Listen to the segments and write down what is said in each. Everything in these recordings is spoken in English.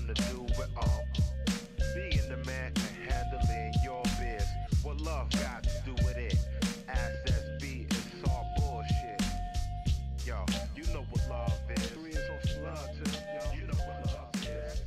to do it all. Being the man and handling your biz. What love got to do with it? Assets be it's all bullshit. Yo, you know what love is. Three is on flood too. Yo, you know what love is.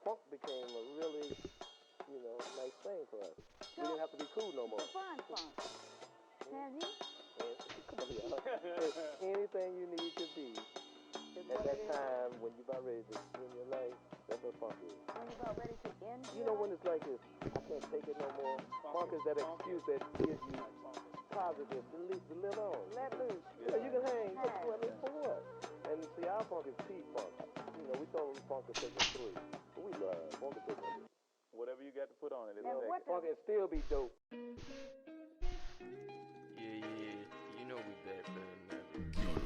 Funk became a really, nice thing for us. We didn't have to be cool no more. The fun funk. Has he? Come on here. Anything you need to be at that time when you're about ready to end your life, that's what funk is. When you're about ready to end You know when it's like this, I can't take it no more. Funk is that excuse that gives you positive to live on. Let loose. Yeah, you can hang. For what? And see, our funk is P-funk. We told funk to take us through. But we love funk to take us through. Whatever you got to put on it. Funk can still be dope. Yeah. You know we back better than ever.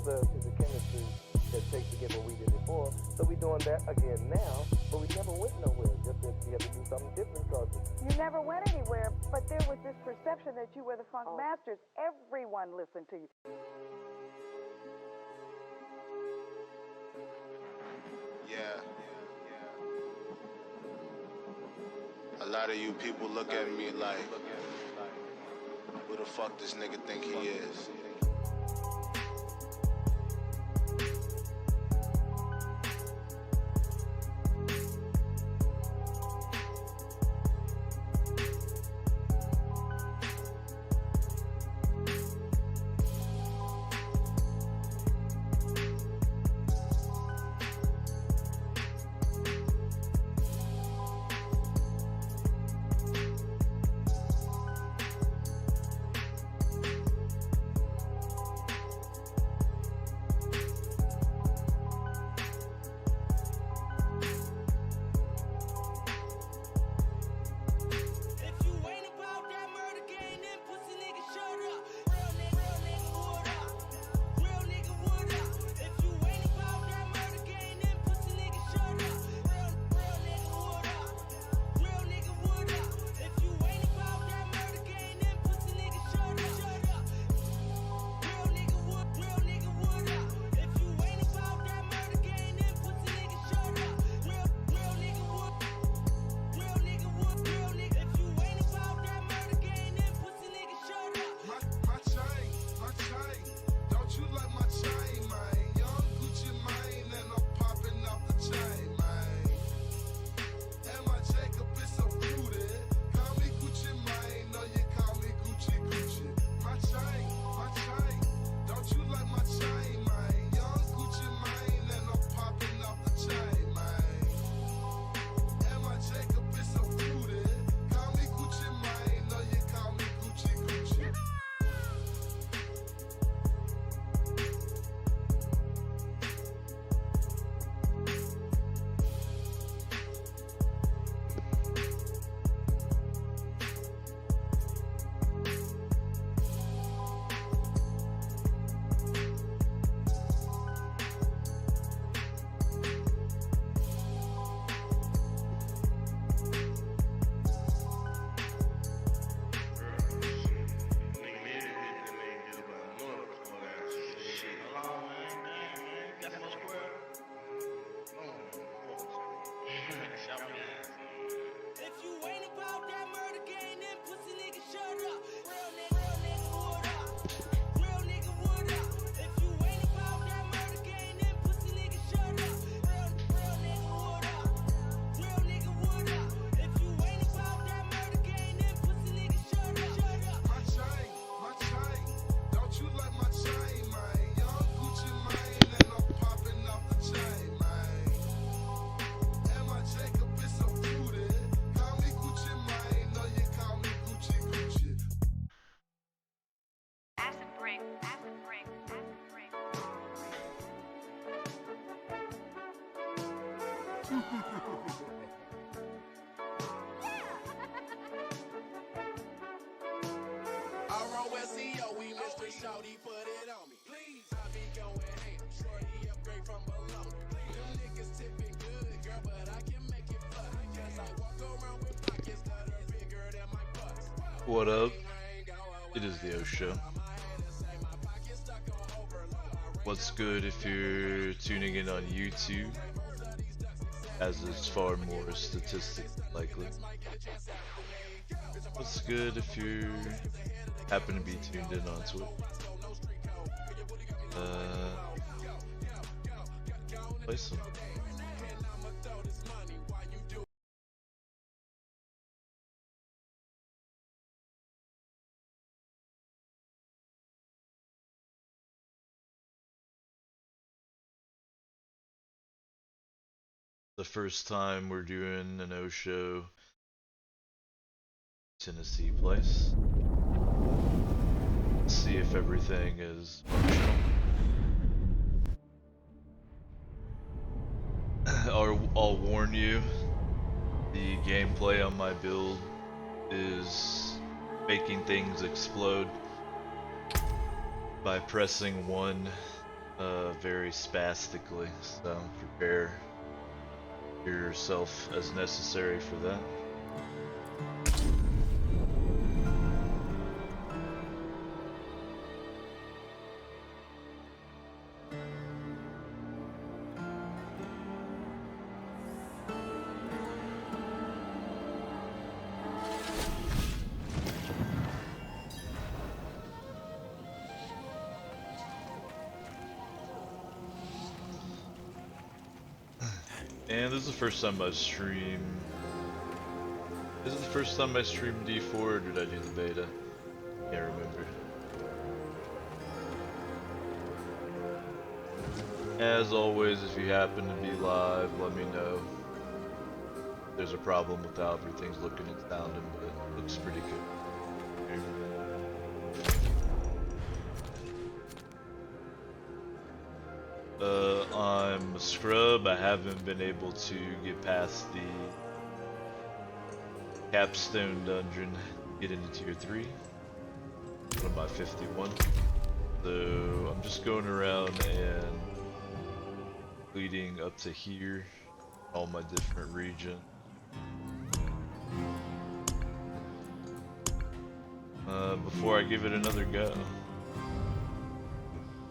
similar to the chemistry that takes to get what we did before. So we're doing that again now, but we never went nowhere. Just that we have to do something different because You never went anywhere, but there was this perception that you were the funk masters. Everyone listened to you. Yeah. A lot of you people look at me like, who the fuck this nigga think he is? Shawty put it on me. Please, I be going ham. Shorty upgrade from below. Them niggas tipping good, girl, but I can make it fun. Cause I walk around with pockets that are bigger than my butts. What up? It is the O Show. What's good if you're tuning in on YouTube, as it's far more statistically likely. What's good if you happen to be tuned in on Twitch? Play some. The first time we're doing an O Show Tennessee place. See if everything is functional. I'll warn you, the gameplay on my build is making things explode by pressing 1 very spastically, so prepare yourself as necessary for that. And this is the first time I stream. Is it the first time I streamed D4 or did I do the beta? Can't remember. As always, if you happen to be live, let me know. If there's a problem with how everything's looking and sounding, but it looks pretty good. I'm a scrub. I haven't been able to get past the capstone dungeon, get into tier 3. One of my 51. So I'm just going around and leading up to here, all my different regions. Before I give it another go.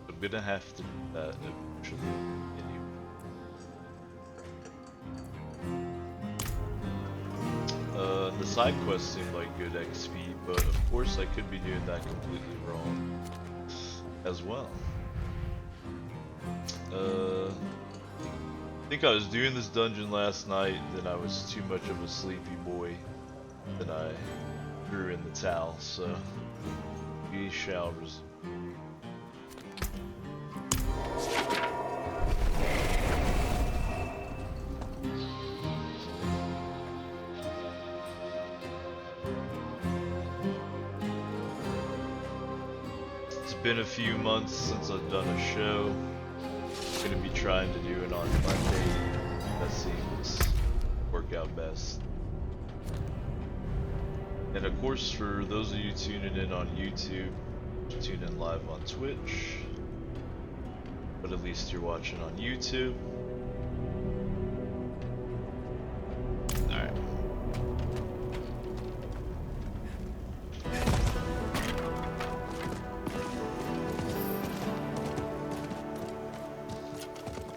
I'm gonna have to do that eventually. The side quests seem like good XP, but of course I could be doing that completely wrong as well. I think I was doing this dungeon last night, then I was too much of a sleepy boy, then I threw in the towel, so we shall resume. It's been a few months since I've done a show. I'm gonna be trying to do it on Monday. That seems to work out best. And of course, for those of you tuning in on YouTube, tune in live on Twitch. But at least you're watching on YouTube. Alright.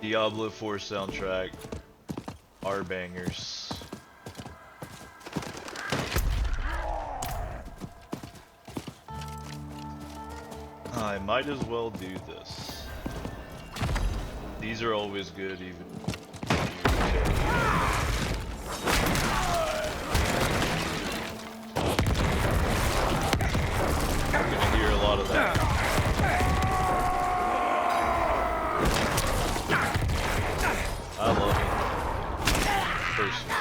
Diablo 4 soundtrack are bangers. I might as well do this. These are always good, even. I'm gonna hear a lot of that. I love it. Personally.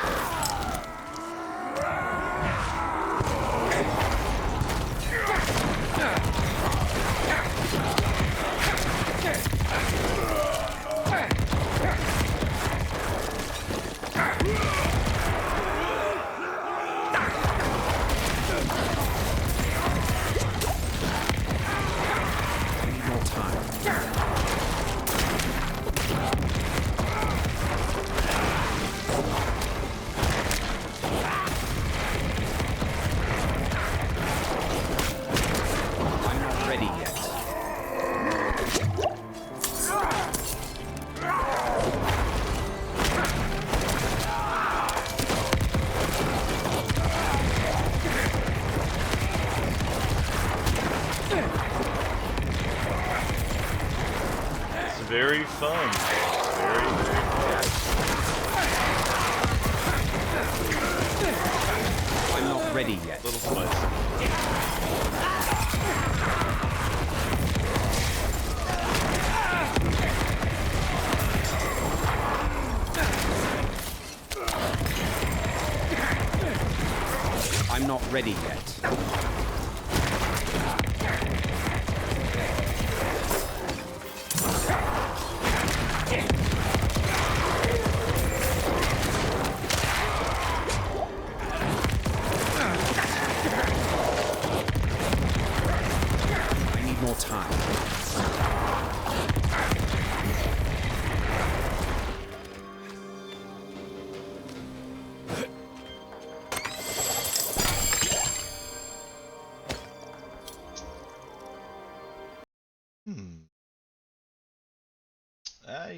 Very fun. Very, very fun. I'm not ready yet. A little spicy. I'm not ready yet. I need more time.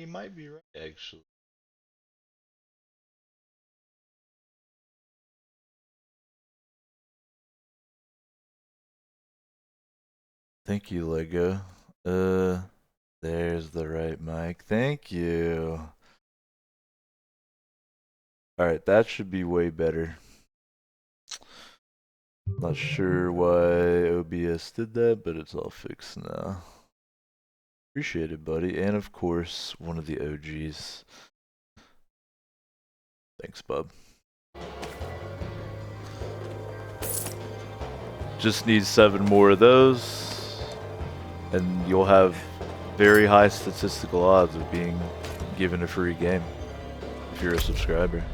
you might be right, actually. Thank you, Lego. There's the right mic. Thank you. Alright, that should be way better. Not sure why OBS did that, but it's all fixed now. Appreciate it, buddy. And of course, one of the OGs. Thanks, bub. Just need 7 more of those, and you'll have very high statistical odds of being given a free game if you're a subscriber.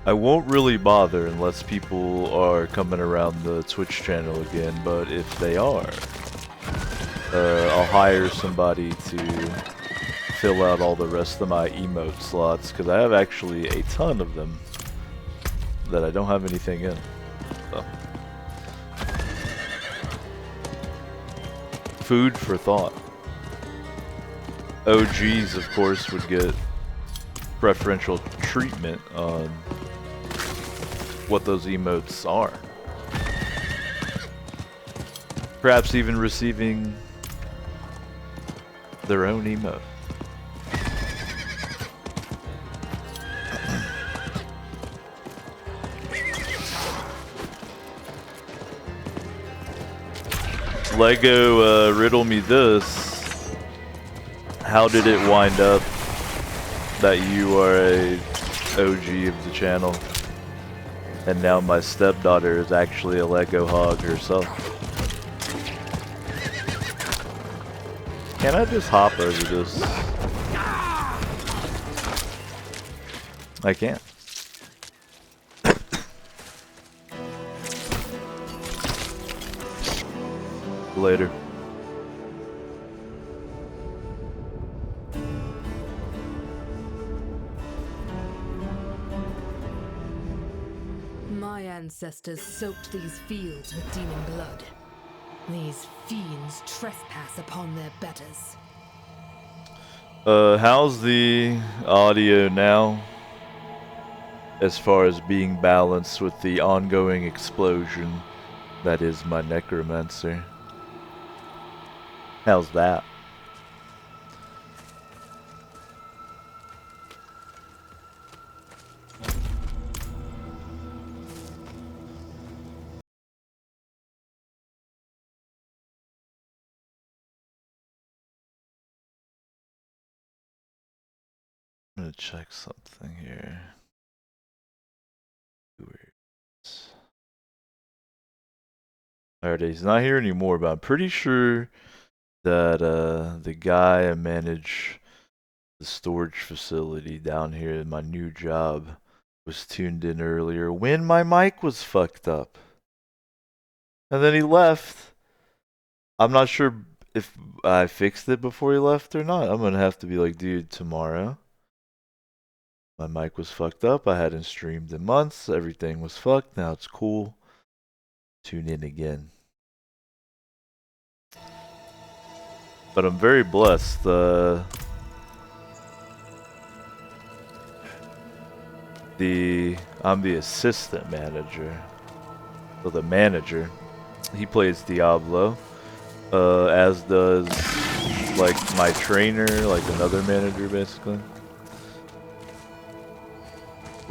I won't really bother unless people are coming around the Twitch channel again, but if they are, I'll hire somebody to fill out all the rest of my emote slots, because I have actually a ton of them that I don't have anything in. So. Food for thought. OGs, of course, would get preferential treatment on what those emotes are. Perhaps even receiving their own emote. Lego, riddle me this. How did it wind up that you are a OG of the channel? And now my stepdaughter is actually a Lego hog herself. Can I just hop over this? I can't. Later. My ancestors soaked these fields with demon blood. These fiends trespass upon their betters. How's the audio now? As far as being balanced with the ongoing explosion that is my Necromancer. How's that? I'm gonna check something here. Alright, he's not here anymore, but I'm pretty sure that the guy I manage the storage facility down here in my new job was tuned in earlier when my mic was fucked up. And then he left. I'm not sure if I fixed it before he left or not. I'm gonna have to be like, dude, tomorrow. My mic was fucked up. I hadn't streamed in months. Everything was fucked. Now it's cool. Tune in again. But I'm very blessed. I'm the assistant manager. So the manager, he plays Diablo, as does like my trainer, like another manager basically.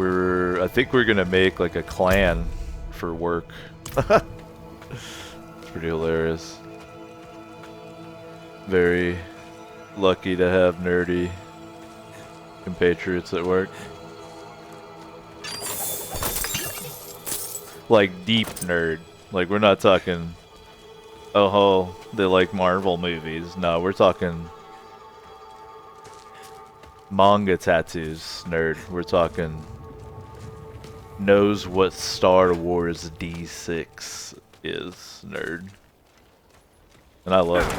I think we're gonna make like a clan for work. It's pretty hilarious. Very lucky to have nerdy compatriots at work. Like deep nerd. Like we're not talking, oh, they like Marvel movies. No, we're talking manga tattoos nerd. We're talking knows what Star Wars D6 is nerd. And I love it.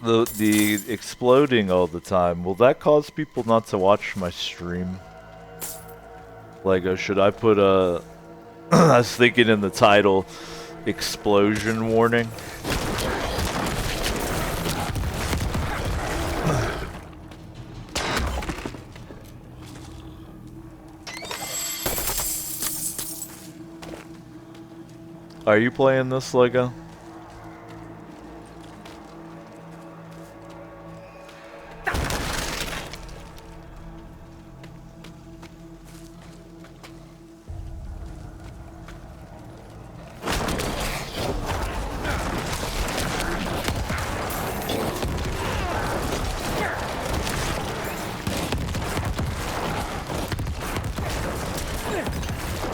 The exploding all the time, will that cause people not to watch my stream? Like, should I put a... I was thinking in the title, explosion warning. Are you playing this, Lego?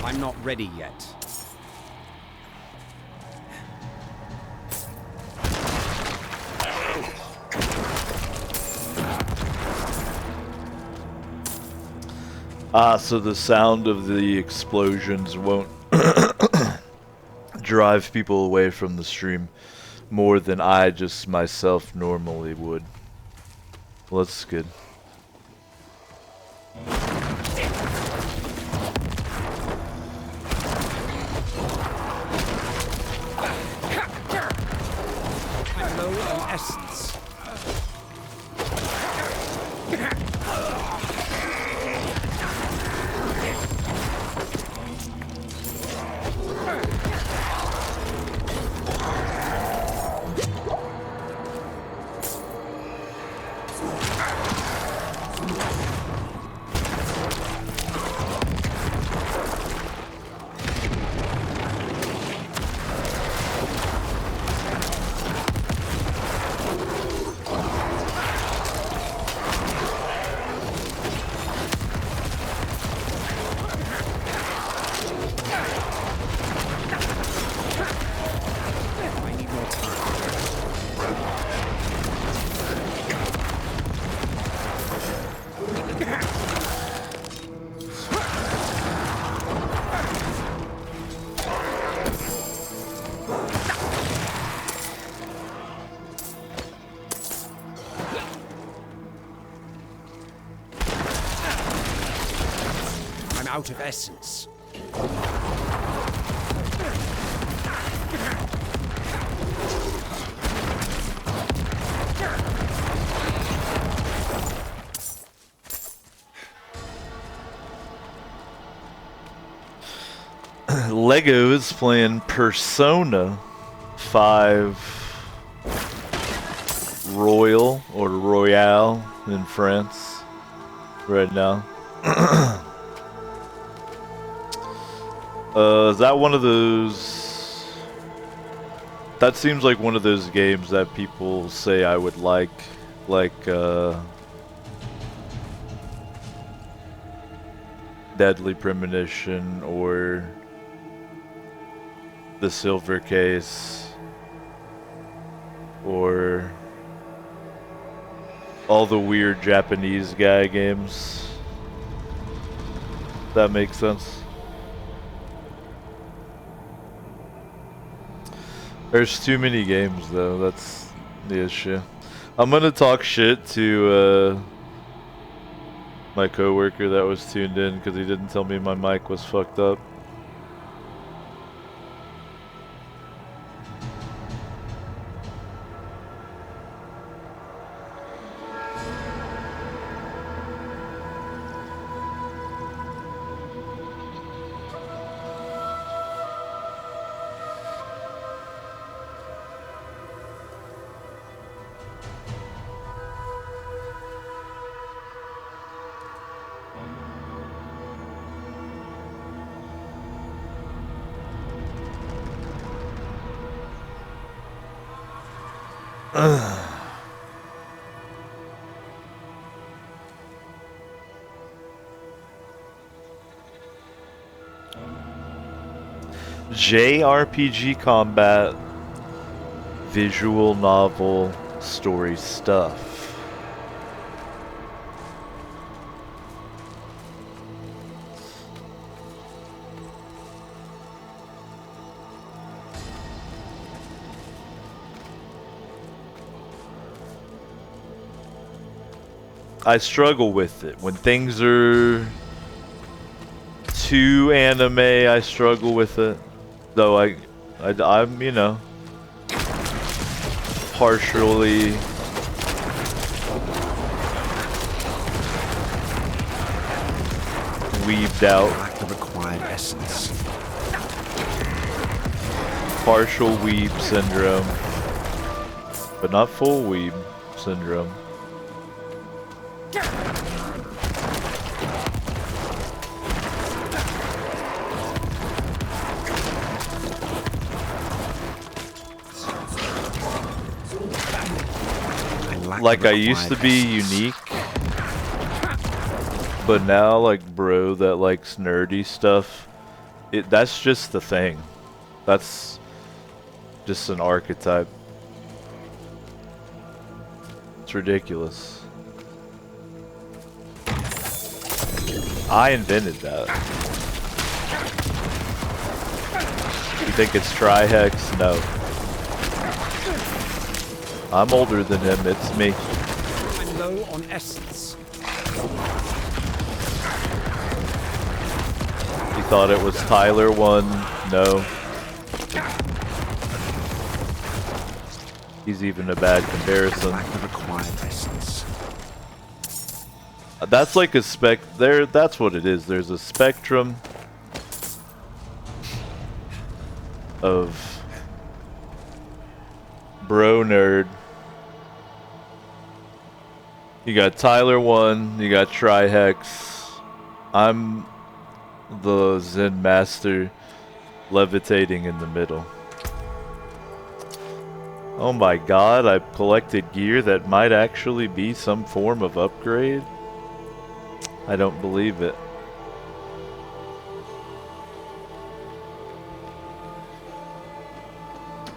I'm not ready yet. Ah, so the sound of the explosions won't drive people away from the stream more than I just myself normally would. Well, that's good. I'm low on essence. I need more time. I'm out of essence. Lego is playing Persona 5 Royal or Royale in France right now. Is that one of those... That seems like one of those games that people say I would like, Deadly Premonition or The Silver Case or all the weird Japanese guy games. That makes sense. There's too many games though, that's the issue. I'm gonna talk shit to my coworker that was tuned in because he didn't tell me my mic was fucked up. JRPG combat, visual novel, story stuff. I struggle with it. When things are too anime, I struggle with it. Though I'm, you know, partially weaved out. Lack the required essence. Partial weeb syndrome. But not full weeb syndrome. Like I used to be unique, but now like bro that likes nerdy stuff, that's just the thing. That's just an archetype. It's ridiculous. I invented that. You think it's Trihex? No. I'm older than him, it's me. I'm low on essence. You thought it was Tyler 1? No. He's even a bad comparison. Lack the required essence. That's like a that's what it is. There's a spectrum of bro nerd. You got Tyler 1, you got Trihex. I'm the Zen master levitating in the middle. Oh my god, I've collected gear that might actually be some form of upgrade. I don't believe it.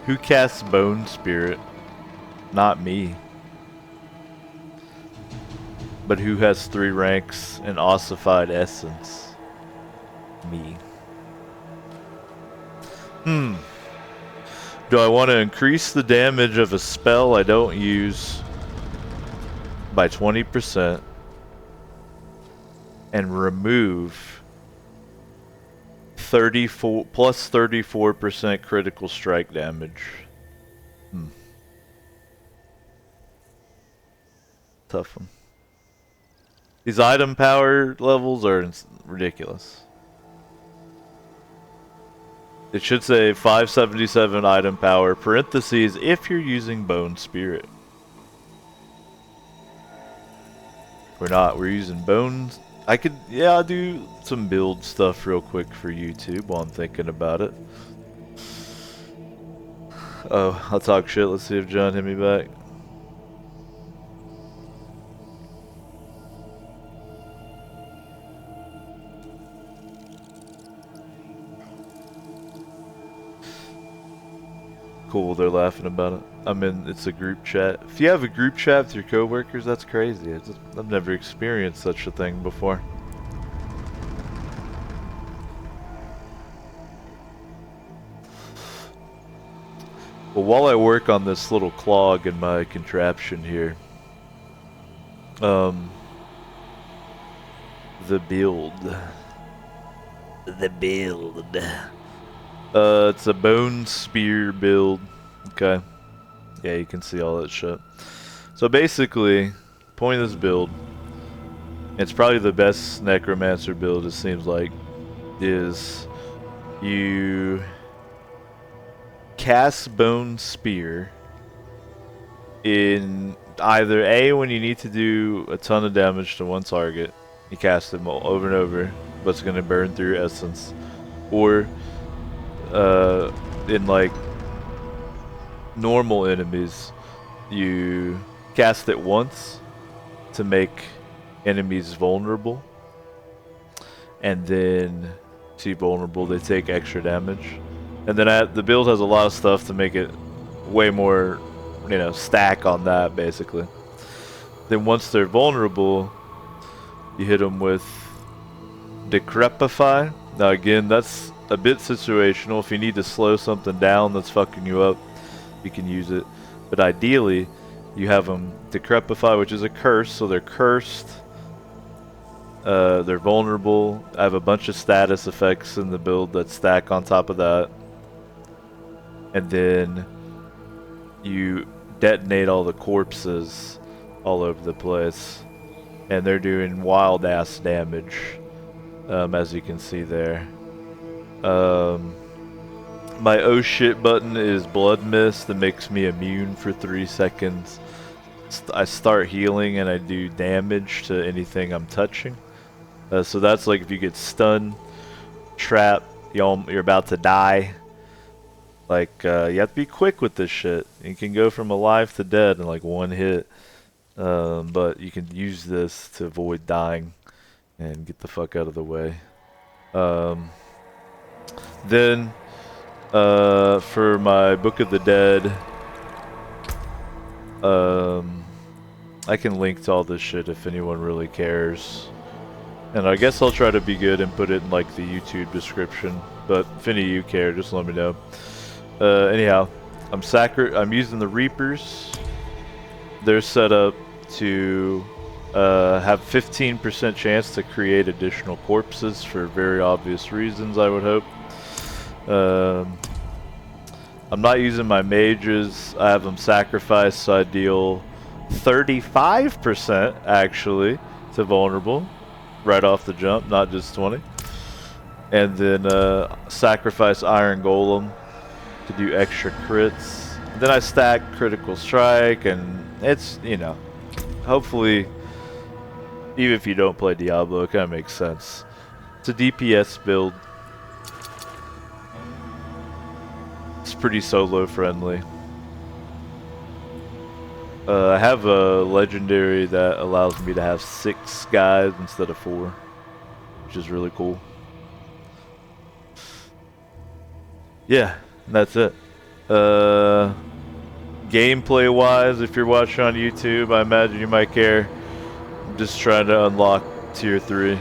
Who casts Bone Spirit? Not me. But who has 3 ranks in ossified essence? Me. Do I want to increase the damage of a spell I don't use by 20% and remove 34% critical strike damage? Tough one. These item power levels are ridiculous. It should say 577 item power, parentheses, if you're using Bone Spirit. We're not, we're using Bones. I'll do some build stuff real quick for YouTube while I'm thinking about it. Oh, I'll talk shit, let's see if John hit me back. Cool, they're laughing about it. It's a group chat. If you have a group chat with your coworkers, that's crazy. I've never experienced such a thing before. Well, while I work on this little clog in my contraption here, the build. It's a bone spear build. Okay. Yeah, you can see all that shit. So basically, point of this build, it's probably the best Necromancer build, it seems like, is you cast Bone Spear in either A, when you need to do a ton of damage to one target, you cast them over and over, but it's going to burn through your essence, or in like normal enemies, you cast it once to make enemies vulnerable, and then see vulnerable, they take extra damage. And then the build has a lot of stuff to make it way more, you know, stack on that basically. Then once they're vulnerable, you hit them with Decrepify. Now again, that's a bit situational. If you need to slow something down that's fucking you up, you can use it. But ideally, you have them decrepify, which is a curse, so they're cursed. They're vulnerable. I have a bunch of status effects in the build that stack on top of that. And then you detonate all the corpses all over the place. And they're doing wild ass damage, as you can see there. My oh shit button is blood mist that makes me immune for 3 seconds. I start healing and I do damage to anything I'm touching. So that's like if you get stunned, trapped, you're about to die. Like, you have to be quick with this shit. You can go from alive to dead in like 1 hit. But you can use this to avoid dying and get the fuck out of the way. Then, for my Book of the Dead, I can link to all this shit if anyone really cares. And I guess I'll try to be good and put it in like the YouTube description. But if any of you care, just let me know. Anyhow, I'm using the Reapers. They're set up to have 15% chance to create additional corpses for very obvious reasons, I would hope. I'm not using my mages. I have them sacrificed, so I deal 35% actually to vulnerable right off the jump, not just 20. And then sacrifice Iron Golem to do extra crits. And then I stack Critical Strike, and it's, you know, hopefully, even if you don't play Diablo, it kind of makes sense. It's a DPS build. It's pretty solo friendly. I have a legendary that allows me to have 6 guys instead of 4, which is really cool. Yeah, that's it. Gameplay wise, if you're watching on YouTube, I imagine you might care. I'm just trying to unlock tier 3.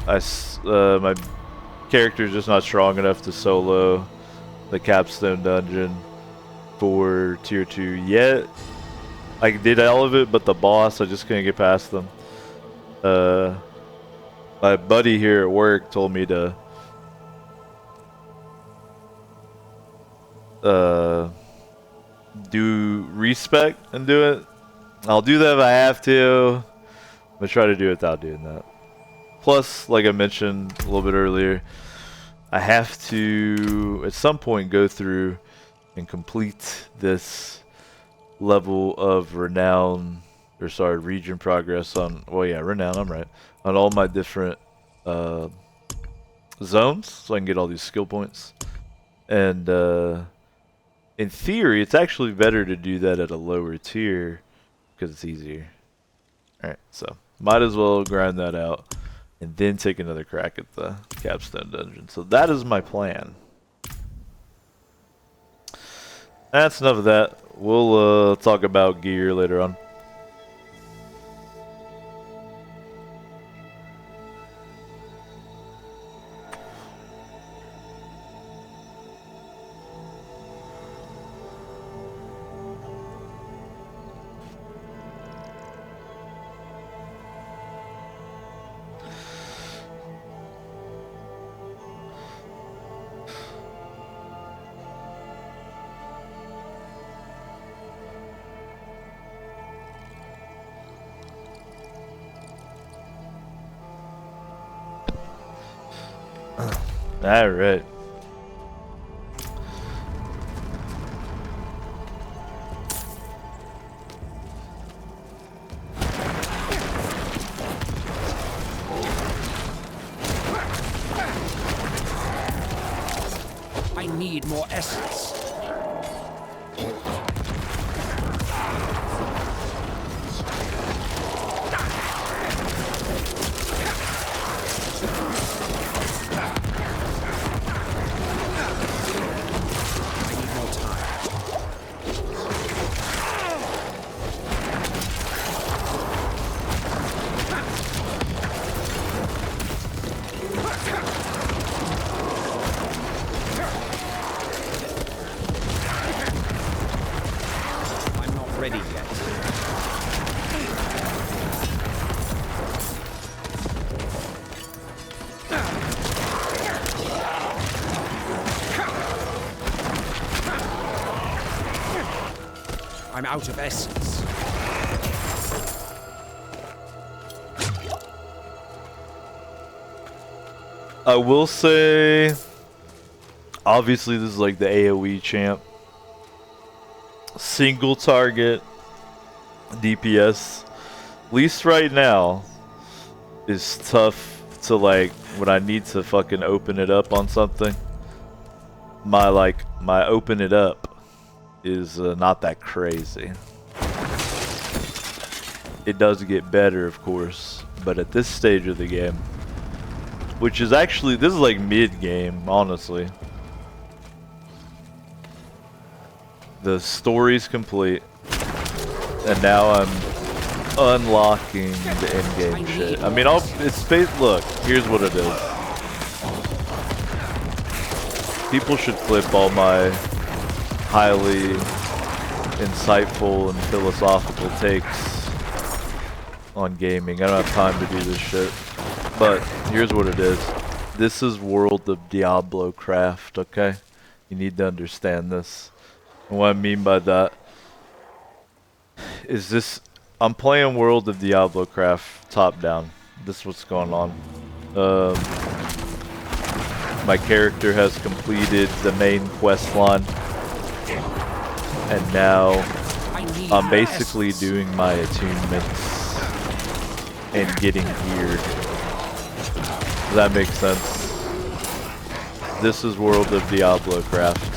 My character's just not strong enough to solo the capstone dungeon for tier 2 yet. I did all of it, but the boss, I just couldn't get past them. My buddy here at work told me to do respec and do it. I'll do that if I have to. I'm gonna try to do it without doing that. Plus, like I mentioned a little bit earlier, I have to at some point go through and complete this level of renown, or sorry, region progress on, well yeah, renown, I'm right, on all my different zones, so I can get all these skill points. And in theory, it's actually better to do that at a lower tier because it's easier. Alright, so might as well grind that out and then take another crack at the capstone dungeon. So that is my plan. That's enough of that. We'll talk about gear later on. All right. I need more essence. I'm out of essence. I will say, obviously this is like the AoE champ. Single target DPS, at least right now, is tough to like when I need to fucking open it up on something. My open it up is not that crazy. It does get better, of course, but at this stage of the game, which is actually, this is like mid-game, honestly. The story's complete, and now I'm unlocking the in-game shit. I mean, look, here's what it is. People should clip all my highly insightful and philosophical takes on gaming. I don't have time to do this shit. But here's what it is. This is World of Diablo Craft, okay? You need to understand this. And what I mean by that is this, I'm playing World of Diablo Craft top down. This is what's going on. My character has completed the main quest line, and now I'm basically doing my attunements and getting geared. Does that make sense? This is World of Diablo Craft.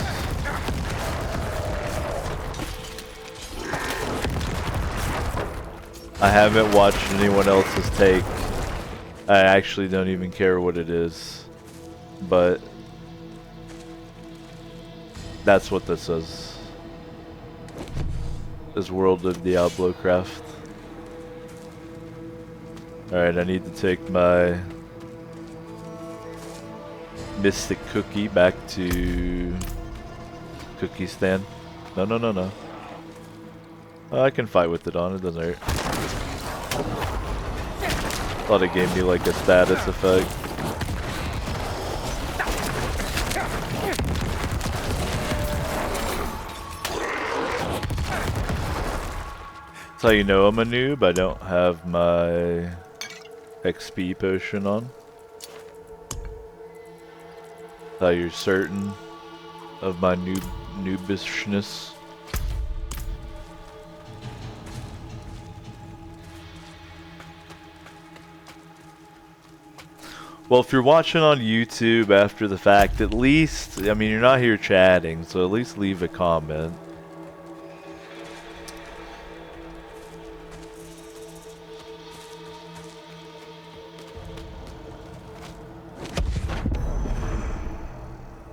I haven't watched anyone else's take. I actually don't even care what it is. But that's what this is. This World of Diablo Craft. Alright, I need to take my Mystic Cookie back to Cookie Stand. No. I can fight with it on, it doesn't hurt. Thought it gave me like a status effect. That's how you know I'm a noob. I don't have my XP potion on. That's how you're certain of my noobishness. Well, if you're watching on YouTube after the fact, at least, I mean, you're not here chatting, so at least leave a comment.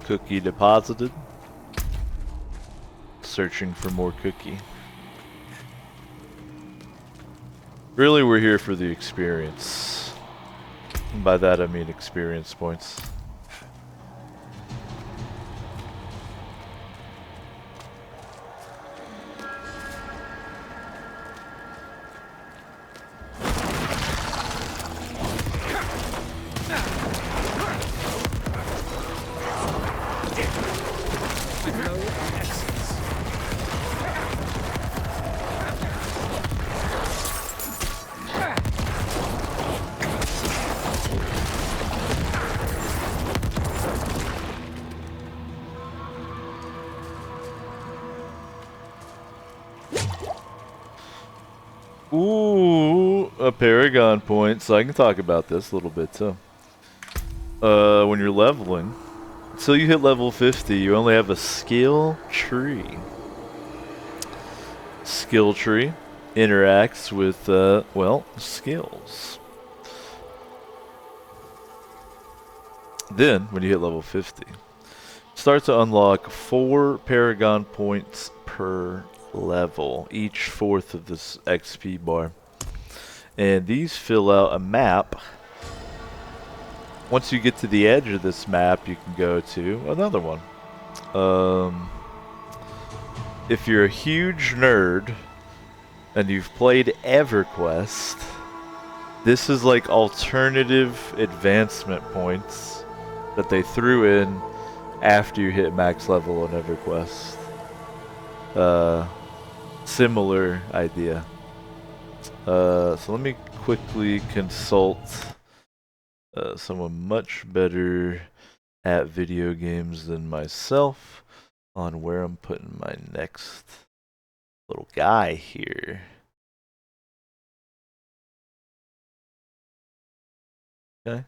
Cookie deposited. Searching for more cookie. Really, we're here for the experience. And by that I mean experience points. Ooh, a Paragon point, so I can talk about this a little bit too. When you're leveling, until you hit level 50, you only have a skill tree. Skill tree interacts with, well, skills. Then, when you hit level 50, start to unlock 4 Paragon points per level, each fourth of this XP bar, and these fill out a map. Once you get to the edge of this map, you can go to another one. If you're a huge nerd and you've played EverQuest, this is like alternative advancement points that they threw in after you hit max level on EverQuest. Similar idea. So let me quickly consult someone much better at video games than myself on where I'm putting my next little guy here. Okay.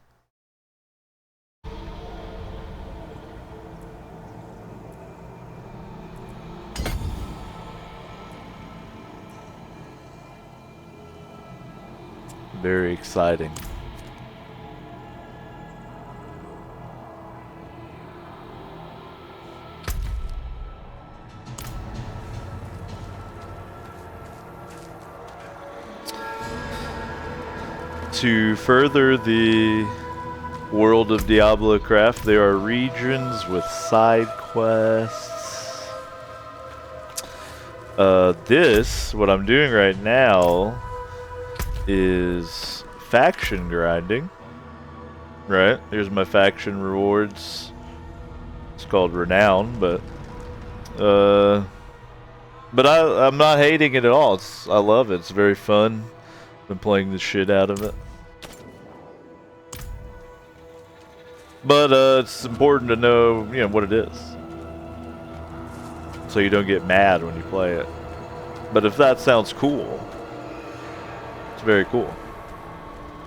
Very exciting. To further the world of Diablo Craft, there are regions with side quests. What I'm doing right now is faction grinding. Right, here's my faction rewards. It's called Renown, but I'm not hating it at all. I love it. It's very fun. Been playing the shit out of it. But it's important to know, what it is, so you don't get mad when you play it. But if that sounds cool, it's very cool.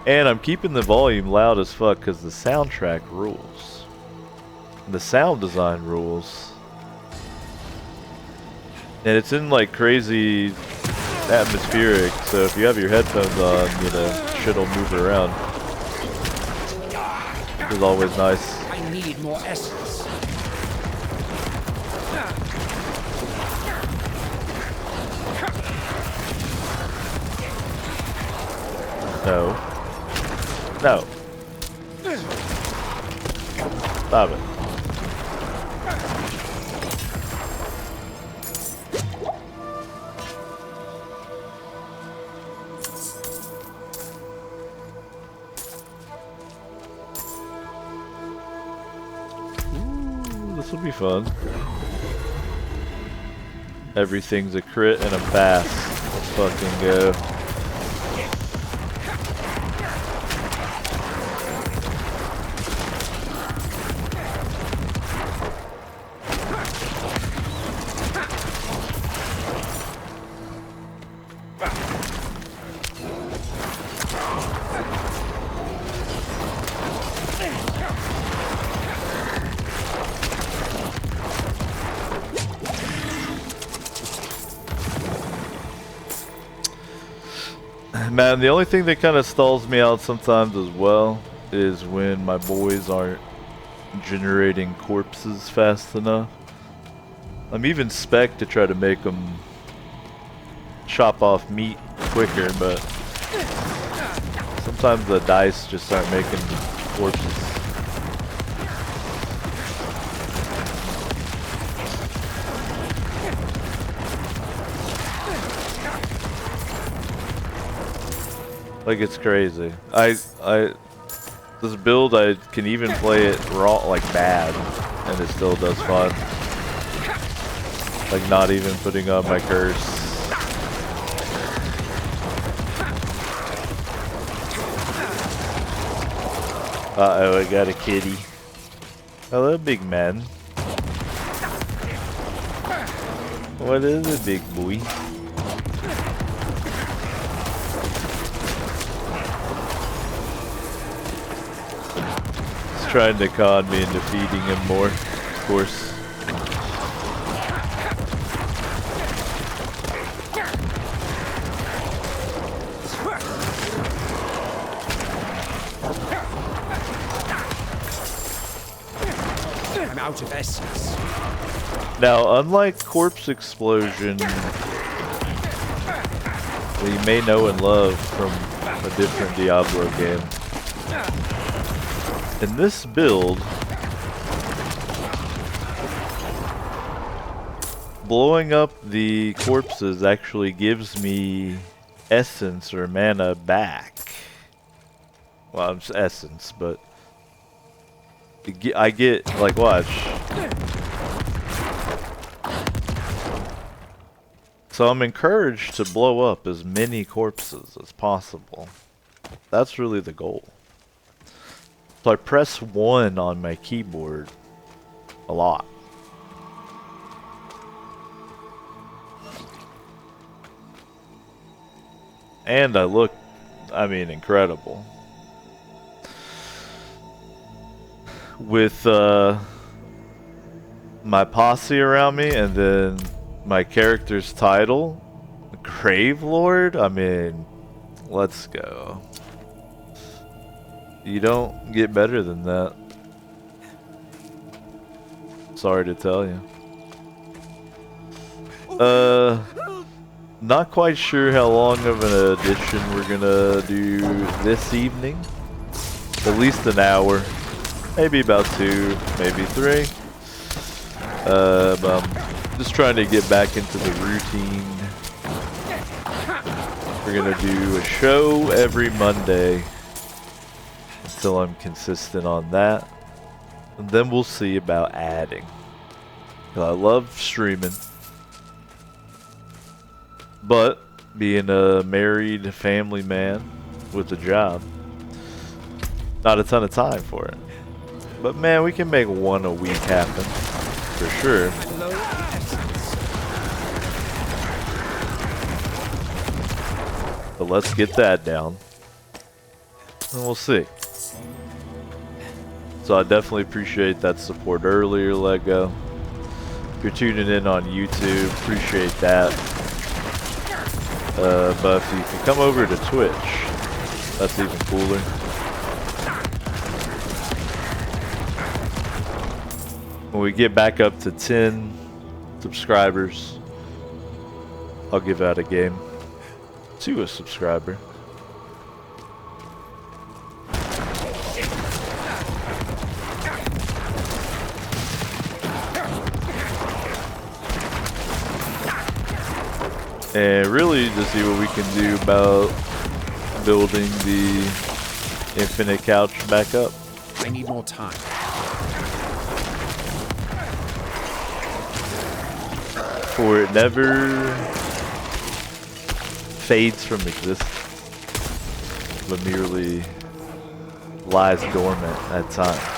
And I'm keeping the volume loud as fuck because the soundtrack rules. The sound design rules. And it's in like crazy atmospheric, so if you have your headphones on, shit'll move around. Which is always nice. I need more essence. No. No. Stop it. Ooh, this will be fun. Everything's a crit and a pass. Let's fucking go. Man, the only thing that kind of stalls me out sometimes as well is when my boys aren't generating corpses fast enough. I'm even spec to try to make them chop off meat quicker, but sometimes the dice just aren't making corpses. Like, it's crazy. This build, I can even play it raw, like bad, and it still does fun. Like, not even putting on my curse. Uh-oh, I got a kitty. Hello, big man. What is it, big boy? Trying to con me into feeding him more, of course. I'm out of essence. Now, unlike Corpse Explosion, that you may know and love from a different Diablo game, in this build, blowing up the corpses actually gives me essence or mana back. Well, it's essence, but I get, like, watch. So I'm encouraged to blow up as many corpses as possible. That's really the goal. So I press 1 on my keyboard a lot. And I look, I mean, incredible. With my posse around me and then my character's title, Grave Lord, I mean, let's go. You don't get better than that. Sorry to tell you. Not quite sure how long of an edition we're gonna do this evening. At least an hour. Maybe about 2, maybe 3. But I'm just trying to get back into the routine. We're gonna do a show every Monday until I'm consistent on that. And then we'll see about adding. I love streaming. But being a married family man with a job, not a ton of time for it. But man, we can make 1 a week happen, for sure. But let's get that down, and we'll see. So I definitely appreciate that support earlier, Lego. If you're tuning in on YouTube, appreciate that. But if you can come over to Twitch, that's even cooler. When we get back up to 10 subscribers, I'll give out a game to a subscriber. And really to see what we can do about building the infinite couch back up. I need more time. For it never fades from existence, but merely lies dormant at times.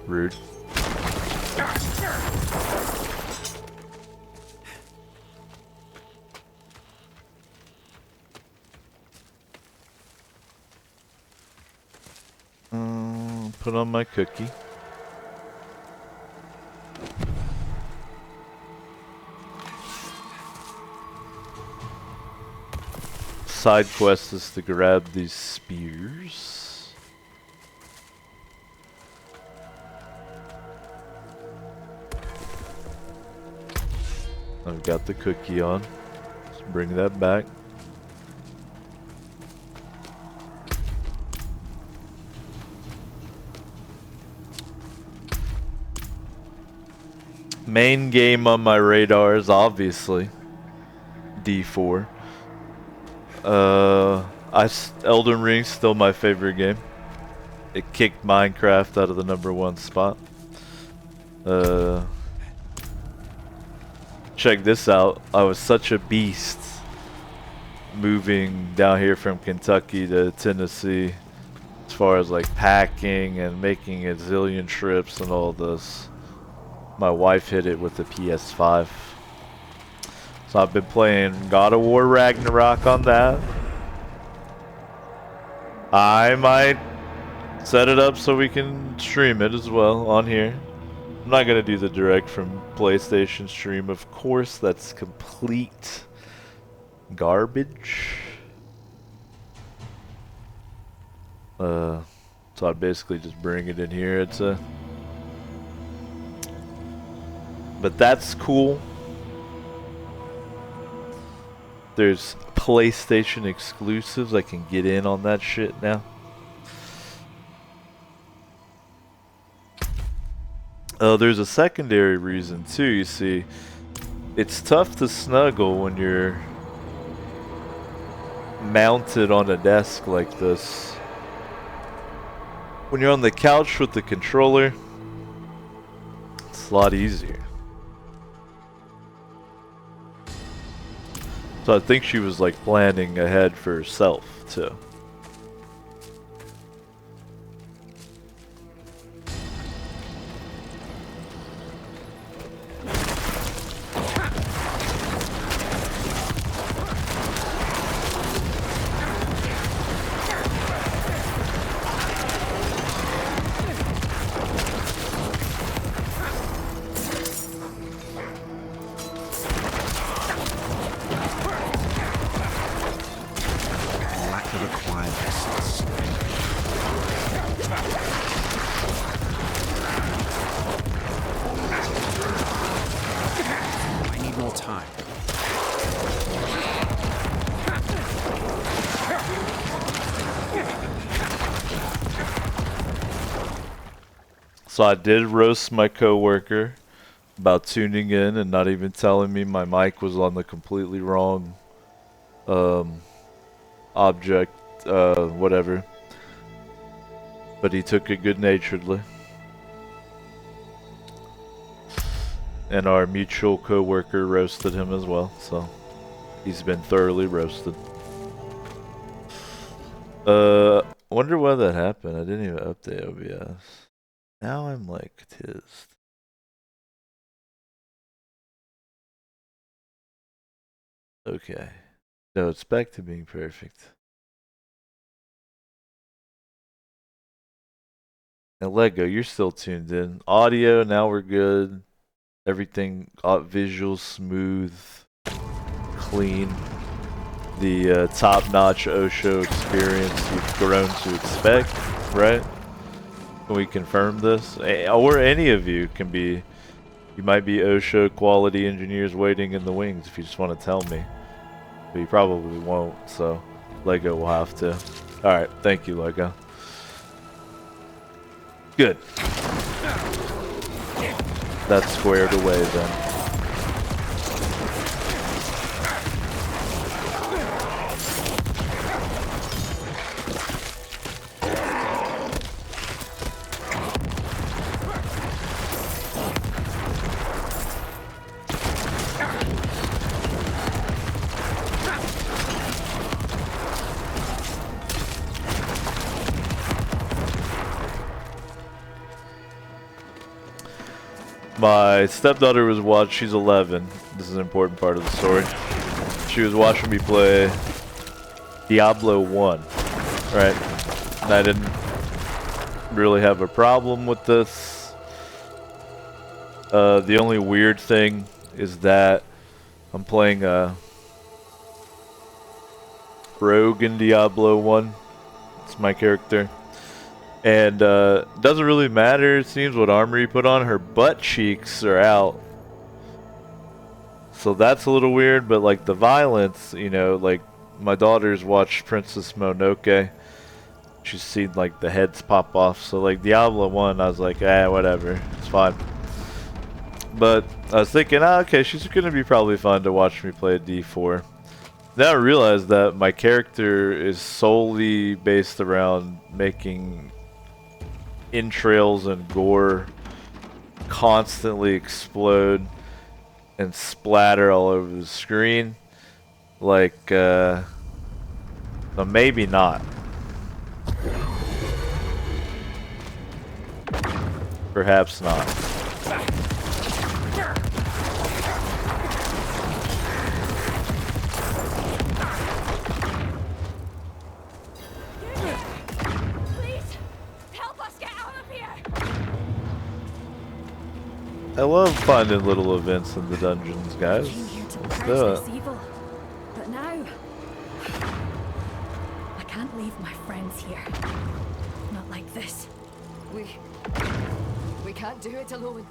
Rude. Put on my cookie. Side quest is to grab these spears. I've got the cookie on. Let's bring that back. Main game on my radar is obviously D4. Elden Ring's still my favorite game. It kicked Minecraft out of the #1 spot. Check this out. I was such a beast moving down here from Kentucky to Tennessee as far as like packing and making a zillion trips and all this. My wife hit it with the PS5. So I've been playing God of War Ragnarok on that. I might set it up so we can stream it as well on here. I'm not going to do the direct from PlayStation stream, of course. That's complete garbage. So I'd basically just bring it in here. But that's cool. there's PlayStation exclusives. I can get in on that shit now. Oh, there's a secondary reason too. You see, it's tough to snuggle when you're mounted on a desk like this. When you're on the couch with the controller, it's a lot easier. So I think she was like planning ahead for herself too. So I did roast my coworker about tuning in and not even telling me my mic was on the completely wrong object, whatever. But he took it good-naturedly. And our mutual coworker roasted him as well, so he's been thoroughly roasted. Wonder why that happened. I didn't even update OBS. Now I'm like tizzed. Okay. No, it's back to being perfect. And Lego, you're still tuned in. Audio, now we're good. Everything, visual, smooth, clean. The top-notch Osho experience you've grown to expect, right? Can we confirm this? Or any of you can be, you might be Osho quality engineers waiting in the wings if you just want to tell me. But you probably won't, so Lego will have to. Alright, thank you, Lego. Good. That's squared away then. My stepdaughter was watching, she's 11, this is an important part of the story. She was watching me play Diablo 1, right? And I didn't really have a problem with this. The only weird thing is that I'm playing a rogue in Diablo 1. It's my character. And doesn't really matter, it seems, what armor you put on. Her butt cheeks are out. So that's a little weird, but like the violence, you know, like my daughter's watched Princess Mononoke. She's seen like the heads pop off. So like Diablo 1, I was like, whatever, it's fine. But I was thinking, okay, she's gonna be probably fun to watch me play a D4. Now I realize that my character is solely based around making entrails and gore constantly explode and splatter all over the screen. Like, well, maybe not. Perhaps not. I love finding little events in the dungeons, guys. Let's do it. Evil. But now, I can't leave my friends here. Not like this. We can't do it alone.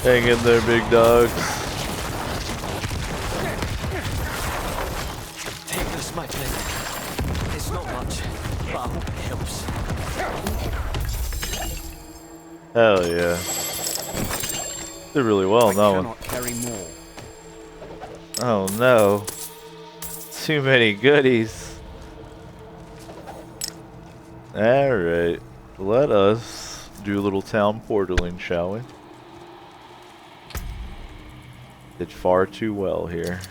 Hang in there, big dogs. Take this, my friend. It's not much, but I hope it helps. Hell yeah. Did really well on that one. Cannot carry more. Oh no. Too many goodies. Alright. Let us do a little town portaling, shall we? Did far too well here.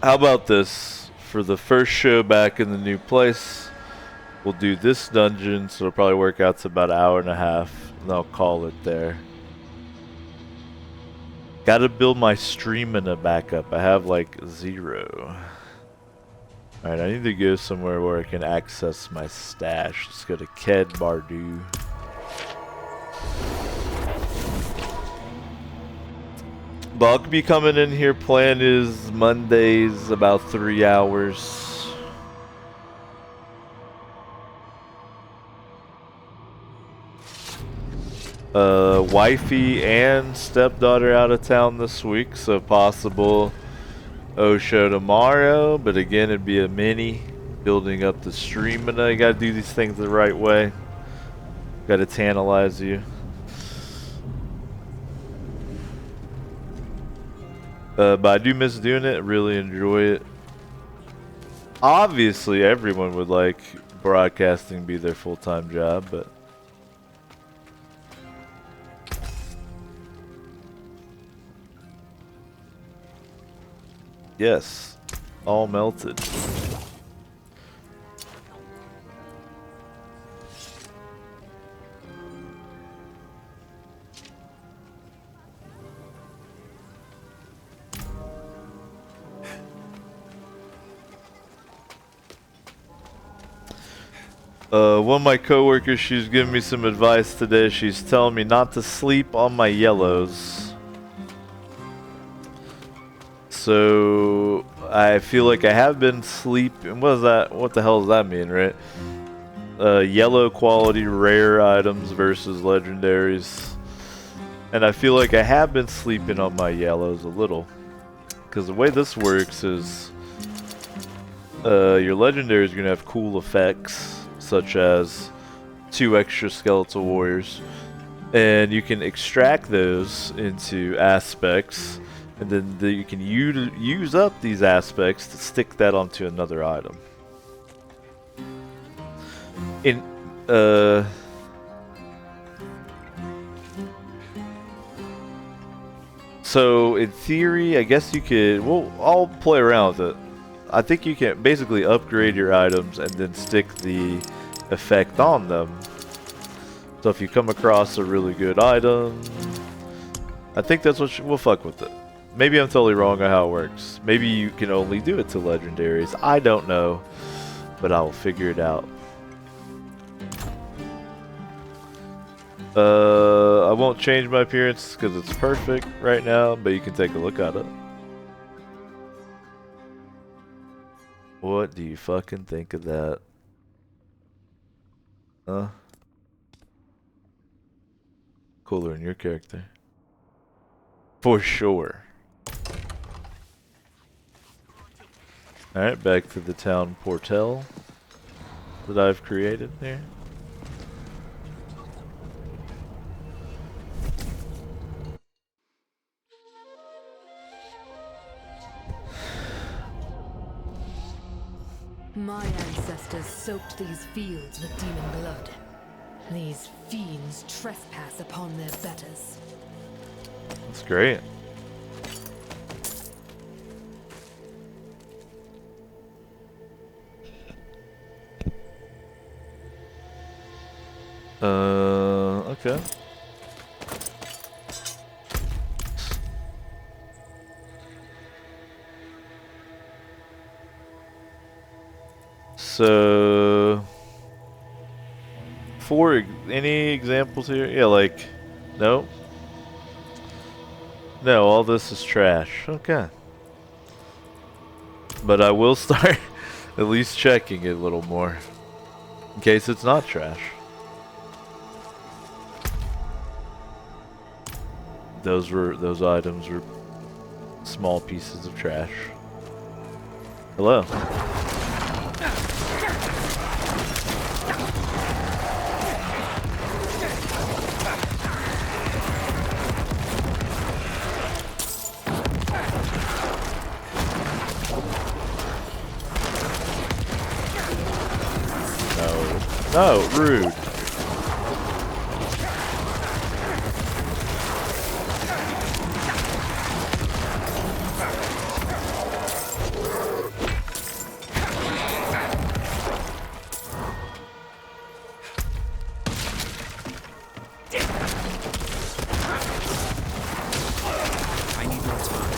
How about this? For the first show back in the new place, we'll do this dungeon, so it'll probably work out to about an hour and a half, and I'll call it there. Gotta build my stamina back up. I have like 0. Alright, I need to go somewhere where I can access my stash. Let's go to Ked Bardu. But I'll be coming in here. Plan is Mondays, about 3 hours. Wifey and stepdaughter out of town this week, so possible show tomorrow. But again, it'd be a mini, building up the stamina. You gotta do these things the right way. Gotta tantalize you. But I do miss doing it, really enjoy it. Obviously, everyone would like broadcasting be their full-time job, but yes, all melted. One of my coworkers, she's giving me some advice today. She's telling me not to sleep on my yellows. So I feel like I have been sleeping. What is that? What the hell does that mean, right? Yellow quality rare items versus legendaries. And I feel like I have been sleeping on my yellows a little. Because the way this works is your legendary is going to have cool effects, such as 2 extra skeletal warriors, and you can extract those into aspects, and then you can use up these aspects to stick that onto another item. So in theory, I guess you could, well, I'll play around with it. I think you can basically upgrade your items and then stick the effect on them. So if you come across a really good item, I think that's what we'll fuck with it. Maybe I'm totally wrong on how it works. Maybe you can only do it to legendaries. I don't know, but I will figure it out. I won't change my appearance because it's perfect right now, but you can take a look at it. What do you fucking think of that? Huh? Cooler than your character. For sure. Alright, back to the town portal that I've created here. My ancestors soaked these fields with demon blood. These fiends trespass upon their betters. That's great. Okay. So, any examples here? Yeah, like, no. No, all this is trash. Okay. But I will start At least checking it a little more. In case it's not trash. Those items were small pieces of trash. Hello. No, rude. I need more time.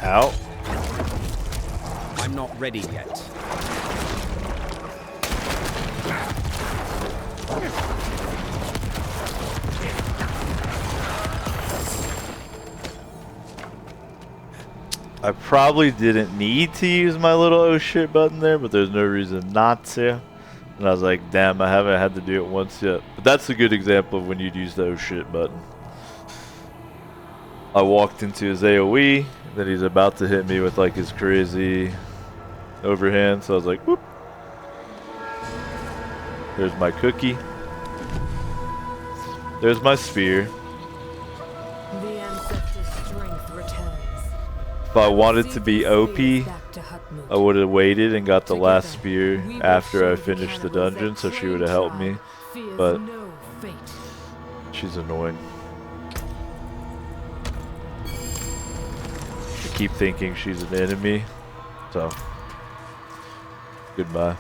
Ow. I'm not ready yet. I probably didn't need to use my little oh shit button there, but there's no reason not to. And I was like, damn, I haven't had to do it once yet. But that's a good example of when you'd use the oh shit button. I walked into his AoE, then he's about to hit me with like his crazy overhand, so I was like, whoop. There's my cookie. There's my spear. The ancestor's strength returns. If I wanted to be OP, I would have waited and got the last spear after I finished the dungeon, so she would have helped me. But she's annoying. I keep thinking she's an enemy, so goodbye.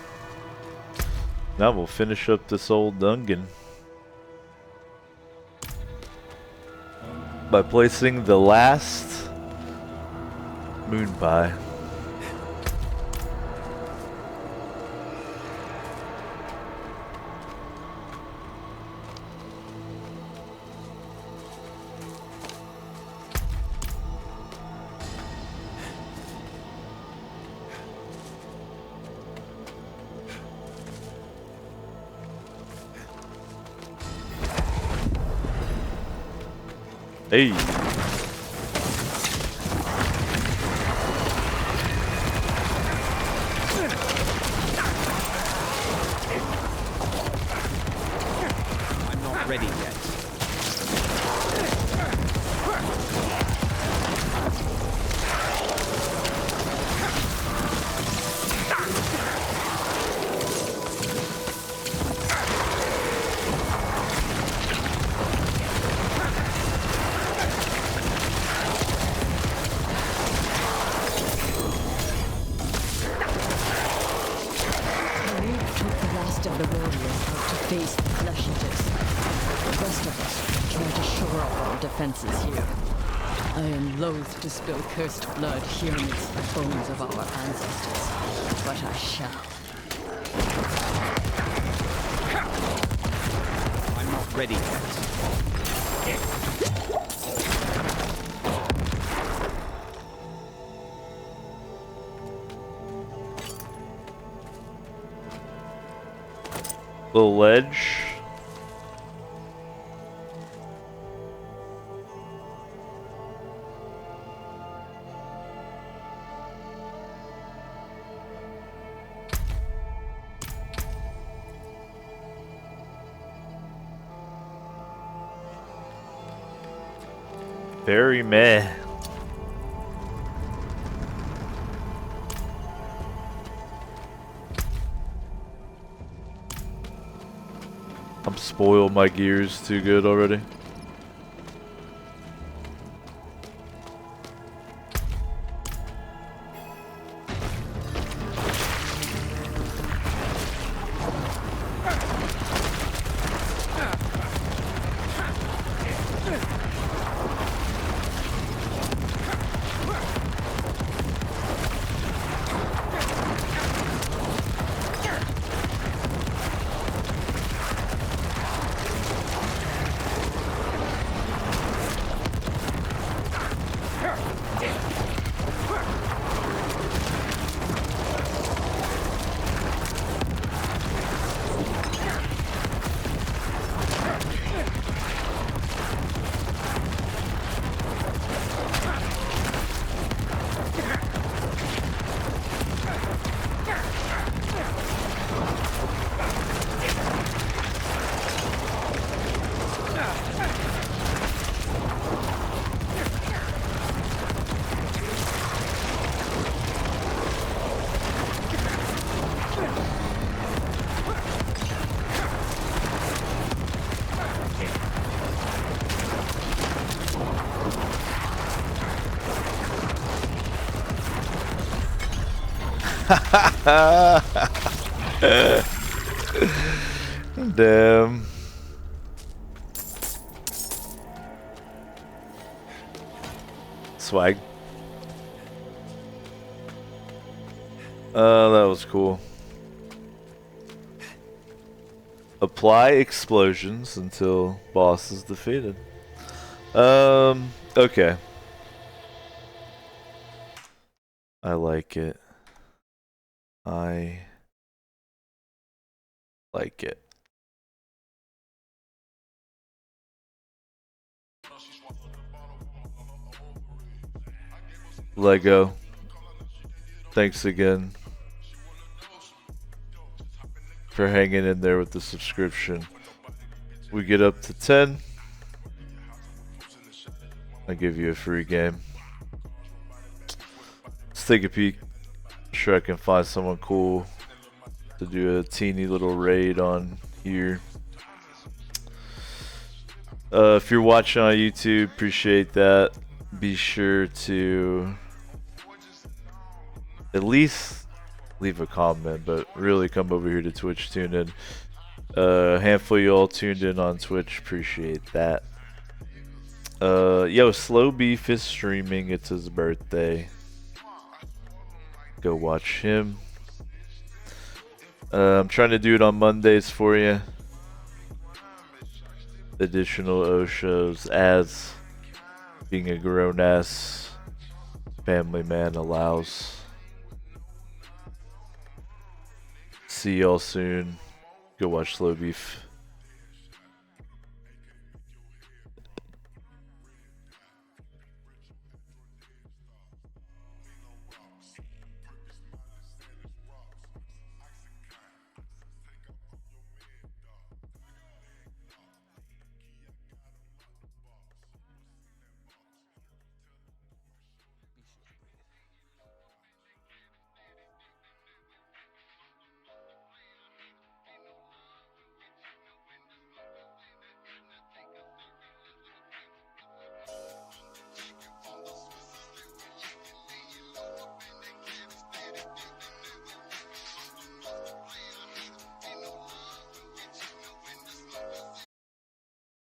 Now we'll finish up this old dungeon by placing the last moon pie. Hey. I'm not ready yet. Face the flesh eaters. The rest of us try to shore up our defenses here. I am loath to spill cursed blood here amidst the bones of our ancestors, but I shall. I'm not ready yet. The ledge. Very meh. I'm spoiled, my gear's too good already. Damn. Swag. That was cool. Apply explosions until boss is defeated. Okay. I like it. I like it. Lego, thanks again for hanging in there with the subscription. We get up to 10, I give you a free game. Let's take a peek. Sure I can find someone cool to do a teeny little raid on here. If you're watching on YouTube, appreciate that. Be sure to at least leave a comment, but really come over here to Twitch, tune in. A handful of y'all tuned in on Twitch, appreciate that. Yo, Slow Beef is streaming, it's his birthday. Go watch him. I'm trying to do it on Mondays for you. Additional O shows as being a grown-ass family man allows. See y'all soon. Go watch Slow Beef.